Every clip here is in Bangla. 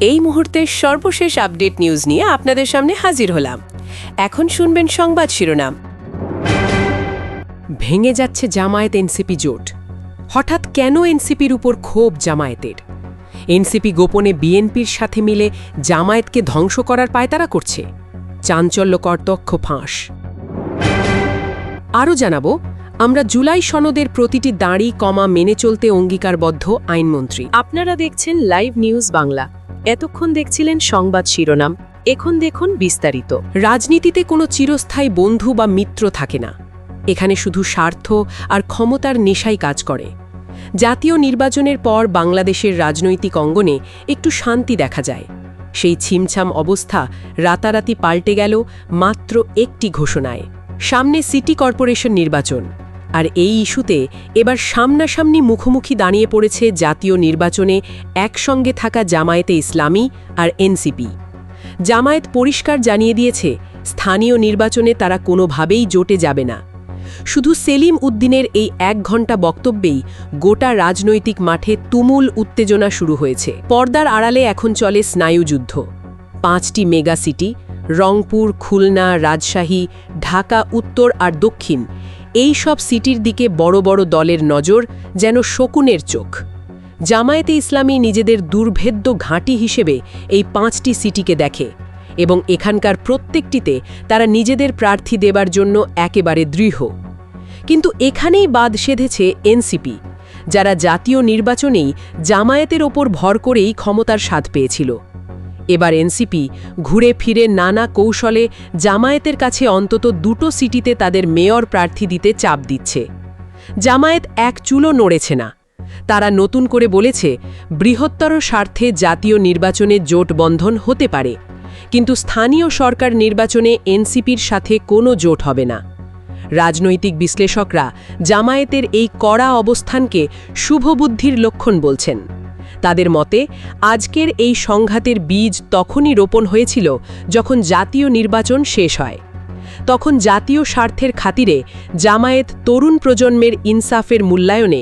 এই মুহূর্তের সর্বশেষ আপডেট নিউজ নিয়ে আপনাদের সামনে হাজির হলাম। এখন শুনবেন সংবাদ শিরোনাম। ভেঙে যাচ্ছে জামায়াত এনসিপি জোট। হঠাৎ কেন এনসিপির উপর ক্ষোভ জামায়াতের? এনসিপি গোপনে বিএনপির সাথে মিলে জামায়াতকে ধ্বংস করার পায়তারা করছে। চাঞ্চল্যকর তথ্য ফাঁস। আরও জানাবো, আমরা জুলাই সনদের প্রতিটি দাঁড়ি কমা মেনে চলতে অঙ্গীকারবদ্ধ আইনমন্ত্রী। আপনারা দেখছেন লাইভ নিউজ বাংলা। এতক্ষণ দেখছিলেন সংবাদ শিরোনাম, এখন দেখুন বিস্তারিত। রাজনীতিতে কোনো চিরস্থায়ী বন্ধু বা মিত্র থাকে না। এখানে শুধু স্বার্থ আর ক্ষমতার নেশাই কাজ করে। জাতীয় নির্বাচনের পর বাংলাদেশের রাজনৈতিক অঙ্গনে একটু শান্তি দেখা যায়। সেই ছিমছাম অবস্থা রাতারাতি পাল্টে গেল মাত্র একটি ঘোষণায়। সামনে সিটি কর্পোরেশন নির্বাচন, আর এই ইস্যুতে এবার সামনাসামনি মুখোমুখি দাঁড়িয়ে পড়েছে জাতীয় নির্বাচনে একসঙ্গে থাকা জামায়াতে ইসলামী আর এনসিপি। জামায়াত পরিষ্কার জানিয়ে দিয়েছে, স্থানীয় নির্বাচনে তারা কোনোভাবেই জোটে যাবে না। শুধু সেলিম উদ্দিনের এই 1 ঘণ্টা বক্তব্যেই গোটা রাজনৈতিক মাঠে তুমুল উত্তেজনা শুরু হয়েছে। পর্দার আড়ালে এখন চলে স্নায়ুযুদ্ধ। 5টি মেগা সিটি রংপুর, খুলনা, রাজশাহী, ঢাকা উত্তর আর দক্ষিণ, এই সব সিটির দিকে বড় বড় দলের নজর যেন শকুনের চোখ। জামায়াতে ইসলামী নিজেদের দুর্ভেদ্য ঘাঁটি হিসেবে এই 5টি সিটিকে দেখে এবং এখানকার প্রত্যেকটিতে তারা নিজেদের প্রার্থী দেবার জন্য একেবারে দৃঢ়। কিন্তু এখানেই বাদ সেধেছে এনসিপি, যারা জাতীয় নির্বাচনেই জামায়াতের ওপর ভর করেই ক্ষমতার স্বাদ পেয়েছিল। এবার এনসিপি ঘুরে ফিরে নানা কৌশলে জামায়াতের কাছে অন্তত 2টো সিটিতে তাদের মেয়র প্রার্থী দিতে চাপ দিচ্ছে। জামায়াত এক চুলও নড়েছে না। তারা নতুন করে বলেছে, বৃহত্তর স্বার্থে জাতীয় নির্বাচনে জোট বন্ধন হতে পারে, কিন্তু স্থানীয় সরকার নির্বাচনে এনসিপির সাথে কোনো জোট হবে না। রাজনৈতিক বিশ্লেষকরা জামায়াতের এই কড়া অবস্থানকে শুভবুদ্ধির লক্ষণ বলছেন। তাদের মতে, আজকের এই সংঘাতের বীজ তখনই রোপণ হয়েছিল যখন জাতীয় নির্বাচন শেষ হয়। তখন জাতীয় স্বার্থের খাতিরে জামায়াত তরুণ প্রজন্মের ইনসাফের মূল্যায়নে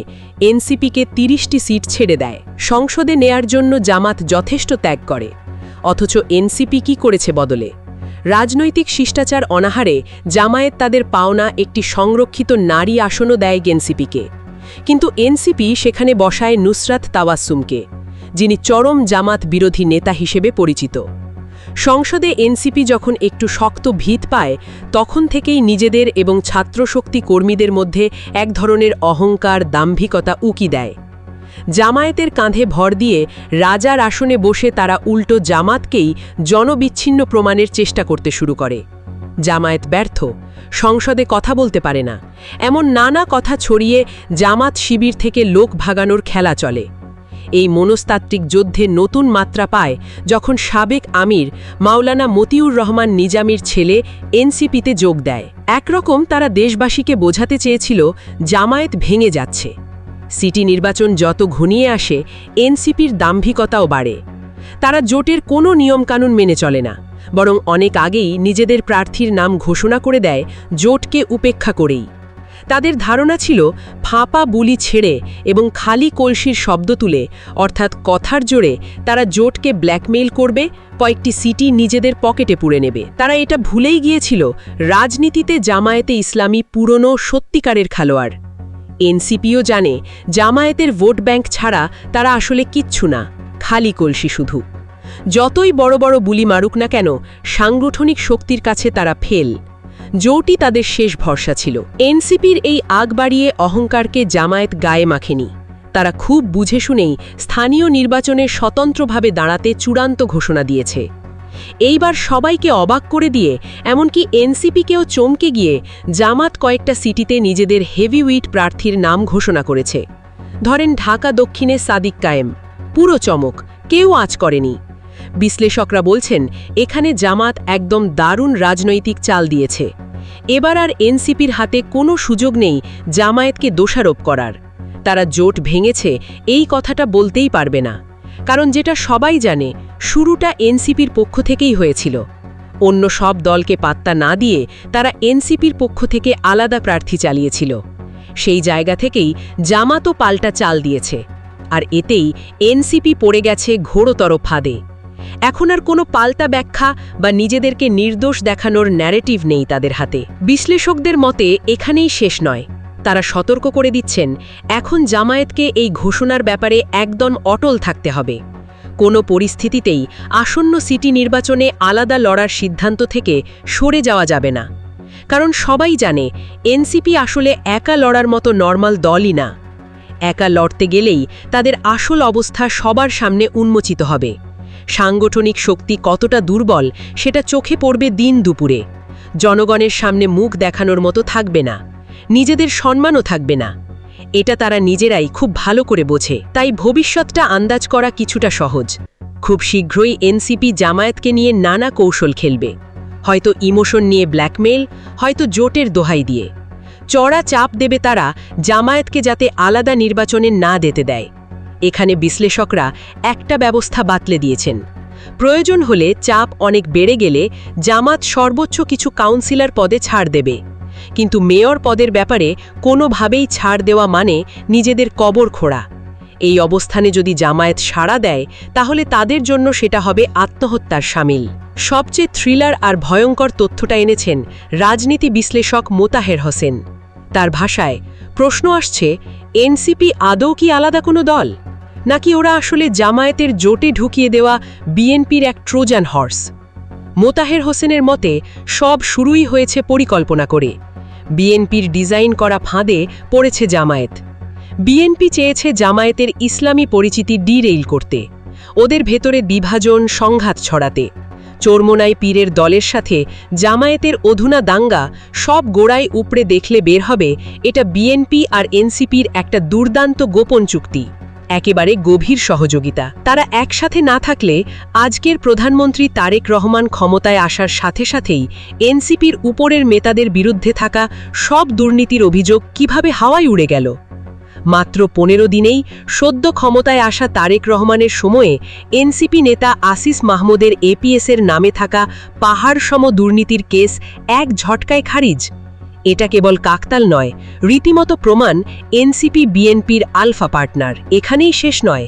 এনসিপিকে 30টি সিট ছেড়ে দেয়। সংসদে নেয়ার জন্য জামাত যথেষ্ট ত্যাগ করে। অথচ এনসিপি কি করেছে বদলে? রাজনৈতিক শিষ্টাচার অনাহারে জামায়াত তাদের পাওনা একটি সংরক্ষিত নারী আসনও দেয় এনসিপিকে। কিন্তু এনসিপি সেখানে বসায় নুসরাত তাওয়াসসুমকে, যিনি চরম জামাত বিরোধী নেতা হিসেবে পরিচিত। সংসদে এনসিপি যখন একটু শক্ত ভিত পায়, তখন থেকেই নিজেদের এবং ছাত্রশক্তি কর্মীদের মধ্যে এক ধরনের অহংকার, দাম্ভিকতা উকি দেয়। জামায়াতের কাঁধে ভর দিয়ে রাজার আসনে বসে তারা উল্টো জামাতকেই জনবিচ্ছিন্ন প্রমাণের চেষ্টা করতে শুরু করে। জামায়াত ব্যর্থ, সংসদে কথা বলতে পারে না, এমন নানা কথা ছড়িয়ে জামাত শিবির থেকে লোক ভাগানোর খেলা চলে। এই মনস্তাত্ত্বিক যুদ্ধে নতুন মাত্রা পায় যখন সাবেক আমির মাওলানা মতিউর রহমান নিজামীর ছেলে এনসিপিতে যোগ দেয়। একরকম তারা দেশবাসীকে বোঝাতে চেয়েছিল, জামায়াত ভেঙে যাচ্ছে। সিটি নির্বাচন যত ঘনিয়ে আসে, এনসিপির দাম্ভিকতাও বাড়ে। তারা জোটের কোনো নিয়মকানুন মেনে চলে না, বরং অনেক আগেই নিজেদের প্রার্থীর নাম ঘোষণা করে দেয় জোটকে উপেক্ষা করেই। তাদের ধারণা ছিল, ফাঁপা বুলি ছেড়ে এবং খালি কলসির শব্দ তুলে, অর্থাৎ কথার জোরে তারা জোটকে ব্ল্যাকমেইল করবে, কয়েকটি সিটি নিজেদের পকেটে পুরে নেবে। তারা এটা ভুলেই গিয়েছিল, রাজনীতিতে জামায়াতে ইসলামী পুরনো সত্যিকারের খেলোয়াড়। এনসিপিও জানে, জামায়াতের ভোট ব্যাংক ছাড়া তারা আসলে কিচ্ছু না, খালি কলসি শুধু। যতই বড় বড় বুলি মারুক না কেন, সাংগঠনিক শক্তির কাছে তারা ফেল। জোটই তাদের শেষ ভরসা ছিল। এনসিপির এই আগ বাড়িয়ে অহংকারকে জামায়াত গায়ে মাখেনি। তারা খুব বুঝে শুনেই স্থানীয় নির্বাচনে স্বতন্ত্রভাবে দাঁড়াতে চূড়ান্ত ঘোষণা দিয়েছে। এইবার সবাইকে অবাক করে দিয়ে, এমনকি এনসিপিকেও চমকে গিয়ে, জামাত কয়েকটা সিটিতে নিজেদের হেভিউইট প্রার্থীর নাম ঘোষণা করেছে। ধরেন ঢাকা দক্ষিণে সাদিক কায়েম, পুরো চমক, কেউ আঁচ করেনি। বিশ্লেষকরা বলছেন, এখানে জামাত একদম দারুণ রাজনৈতিক চাল দিয়েছে। এবার আর এনসিপির হাতে কোনো সুযোগ নেই জামায়াতকে দোষারোপ করার। তারা জোট ভেঙেছে এই কথাটা বলতেই পারবে না, কারণ যেটা সবাই জানে, শুরুটা এনসিপির পক্ষ থেকেই হয়েছিল। অন্য সব দলকে পাত্তা না দিয়ে তারা এনসিপির পক্ষ থেকে আলাদা প্রার্থী চালিয়েছিল। সেই জায়গা থেকেই জামাতও পাল্টা চাল দিয়েছে, আর এতেই এনসিপি পড়ে গেছে ঘোরতর ফাঁদে। এখন আর কোনো পাল্টা ব্যাখ্যা বা নিজেদেরকে নির্দোষ দেখানোর ন্যারেটিভ নেই তাদের হাতে। বিশ্লেষকদের মতে এখানেই শেষ নয়। তারা সতর্ক করে দিচ্ছেন, এখন জামায়াতকে এই ঘোষণার ব্যাপারে একদম অটল থাকতে হবে। কোনো পরিস্থিতিতেই আসন্ন সিটি নির্বাচনে আলাদা লড়ার সিদ্ধান্ত থেকে সরে যাওয়া যাবে না। কারণ সবাই জানে এনসিপি আসলে একা লড়ার মতো নর্মাল দলই না। একা লড়তে গেলেই তাদের আসল অবস্থা সবার সামনে উন্মোচিত হবে। সাংগঠনিক শক্তি কতটা দুর্বল সেটা চোখে পড়বে দিন দুপুরে। জনগণের সামনে মুখ দেখানোর মতো থাকবে না, নিজেদের সম্মানও থাকবে না। এটা তারা নিজেরাই খুব ভালো করে বোঝে। তাই ভবিষ্যৎটা আন্দাজ করা কিছুটা সহজ। খুব শীঘ্রই এনসিপি জামায়াতকে নিয়ে নানা কৌশল খেলবে। হয়তো ইমোশন নিয়ে ব্ল্যাকমেইল, হয়তো জোটের দোহাই দিয়ে। চড়া চাপ দেবে তারা জামায়াতকে যাতে আলাদা নির্বাচনে না যেতে দেয়। এখানে বিশ্লেষকরা একটা ব্যবস্থা বাতলে দিয়েছেন। প্রয়োজন হলে চাপ অনেক বেড়ে গেলে জামাত সর্বোচ্চ কিছু কাউন্সিলর পদে ছাড় দেবে। কিন্তু মেয়র পদের ব্যাপারে কোনোভাবেই ছাড় দেওয়া মানে নিজেদের কবর খোঁড়া। এই অবস্থানে যদি জামায়াত সাড়া দেয় তাহলে তাদের জন্য সেটা হবে আত্মহত্যার শামিল। সবচেয়ে থ্রিলার আর ভয়ঙ্কর তথ্যটা এনেছেন রাজনীতি বিশ্লেষক মোতাহের হোসেন। তার ভাষায় প্রশ্ন আসছে, এনসিপি আদৌ কি আলাদা কোনো দল, নাকি ওরা আসলে জামায়াতের জোটে ঢুকিয়ে দেওয়া বিএনপির এক ট্রোজান হর্স? মোতাহের হোসেনের মতে সব শুরুই হয়েছে পরিকল্পনা করে। বিএনপির ডিজাইন করা ফাঁদে পড়েছে জামায়াত। বিএনপি চেয়েছে জামায়াতের ইসলামী পরিচিতি ডিরেইল করতে, ওদের ভেতরে বিভাজন সংঘাত ছড়াতে। চরমোনাই পীরের দলের সাথে জামায়াতের অধুনা দাঙ্গা সব গোড়ায় উপড়ে দেখলে বের হবে এটা বিএনপি আর এনসিপির একটা দুর্দান্ত গোপন চুক্তি, একেবারে গভীর সহযোগিতা। তারা একসাথে না থাকলে আজকের প্রধানমন্ত্রী তারেক রহমান ক্ষমতায় আসার সাথে সাথেই এনসিপির উপরের নেতাদের বিরুদ্ধে থাকা সব দুর্নীতির অভিযোগ কিভাবে হাওয়ায় উড়ে গেল। মাত্র 15 দিনেই সদ্য ক্ষমতায় আসা তারেক রহমানের সময়ে এনসিপি নেতা আসিস মাহমুদের এপিএসের নামে থাকা পাহাড়সম দুর্নীতির কেস এক ঝটকায় খারিজ। এটা কেবল কাকতাল নয়, রীতিমতো প্রমাণ এনসিপি বিএনপির আলফা পার্টনার। এখানেই শেষ নয়।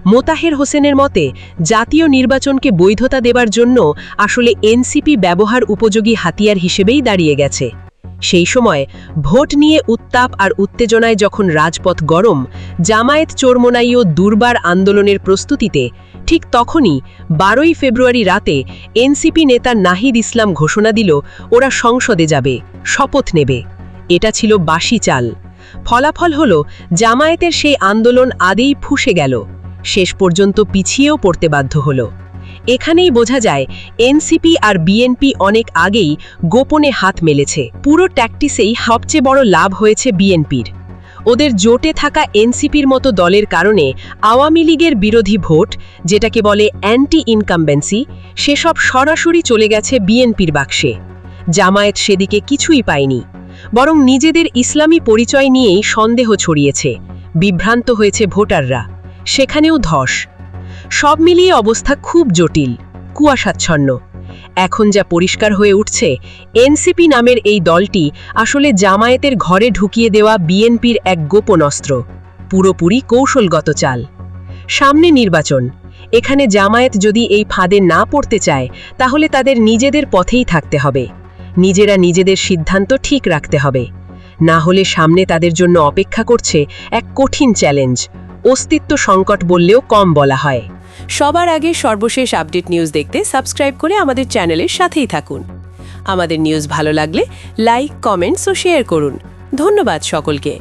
মোতাহের হোসেনের মতে জাতীয় নির্বাচনকে বৈধতা দেবার জন্য আসলে এনসিপি ব্যবহার উপযোগী হাতিয়ার হিসেবেই দাঁড়িয়ে গেছে। সেই সময় ভোট নিয়ে উত্তাপ আর উত্তেজনায় যখন রাজপথ গরম, জামায়াত চরমোনাই ও দুর্বার আন্দোলনের প্রস্তুতিতে, ঠিক তখনই 12 ফেব্রুয়ারি রাতে এনসিপি নেতা নাহিদ ইসলাম ঘোষণা দিল ওরা সংসদে যাবে, শপথ নেবে। এটা ছিল বাসি চাল। ফলাফল হল জামায়াতের সেই আন্দোলন আদেই ফুঁসে গেল, শেষ পর্যন্ত পিছিয়েও পড়তে বাধ্য হল। এখানেই বোঝা যায় এনসিপি আর বিএনপি অনেক আগেই গোপনে হাত মেলেছে। পুরো ট্যাকটিসেই সবচেয়ে বড় লাভ হয়েছে বিএনপির। ওদের জোটে থাকা এনসিপির মতো দলের কারণে আওয়ামী লীগের বিরোধী ভোট, যেটাকে বলে অ্যান্টি ইনকামবেন্সি, সেসব সরাসরি চলে গেছে বিএনপির বাক্সে। জামায়াত সেদিকে কিছুই পায়নি, বরং নিজেদের ইসলামী পরিচয় নিয়েই সন্দেহ ছড়িয়েছে। বিভ্রান্ত হয়েছে ভোটাররা, সেখানেও ধস। সব মিলিয়ে অবস্থা খুব জটিল, কুয়াশাচ্ছন্ন। এখন যা পরিষ্কার হয়ে উঠছে, এনসিপি নামের এই দলটি আসলে জামায়াতের ঘরে ঢুকিয়ে দেওয়া বিএনপির এক গোপন অস্ত্র, পুরোপুরি কৌশলগত চাল। সামনে নির্বাচন, এখানে জামায়াত যদি এই ফাঁদে না পড়তে চায় তাহলে তাদের নিজেদের পথেই থাকতে হবে, নিজেরা নিজেদের সিদ্ধান্ত ঠিক রাখতে হবে। না হলে সামনে তাদের জন্য অপেক্ষা করছে এক কঠিন চ্যালেঞ্জ, অস্তিত্ব সংকট বললেও কম বলা হয়। সবার আগে সর্বশেষ আপডেট নিউজ দেখতে সাবস্ক্রাইব করে আমাদের চ্যানেলের সাথেই থাকুন। আমাদের নিউজ ভালো লাগলে লাইক, কমেন্টস ও শেয়ার করুন। ধন্যবাদ সকলকে।